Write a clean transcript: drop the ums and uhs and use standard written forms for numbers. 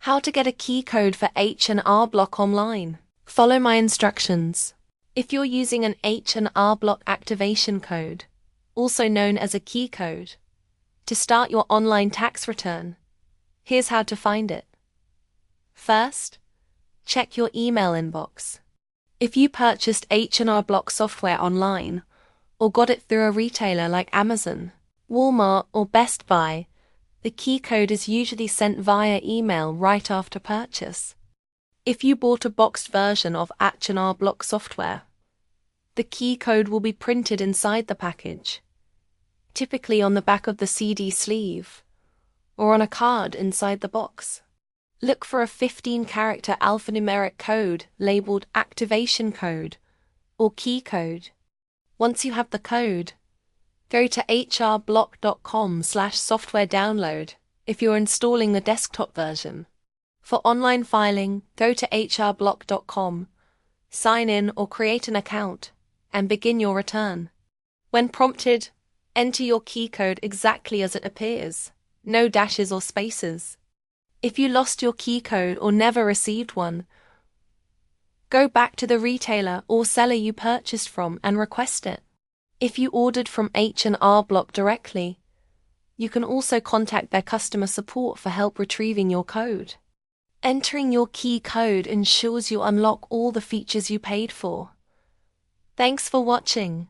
How to get a key code for H&R Block Online. Follow my instructions. If you're using an H&R Block activation code, also known as a key code, to start your online tax return, here's how to find it. First, check your email inbox. If you purchased H&R Block software online, or got it through a retailer like Amazon, Walmart, or Best Buy, the key code is usually sent via email right after purchase. If you bought a boxed version of H&R Block software, the key code will be printed inside the package, typically on the back of the CD sleeve, or on a card inside the box. Look for a 15-character alphanumeric code labeled Activation Code or Key Code. Once you have the code, go to hrblock.com/software download if you're installing the desktop version. For online filing, go to hrblock.com, sign in or create an account, and begin your return. When prompted, enter your key code exactly as it appears, no dashes or spaces. If you lost your key code or never received one, go back to the retailer or seller you purchased from and request it. If you ordered from H&R Block directly, you can also contact their customer support for help retrieving your code. Entering your key code ensures you unlock all the features you paid for. Thanks for watching.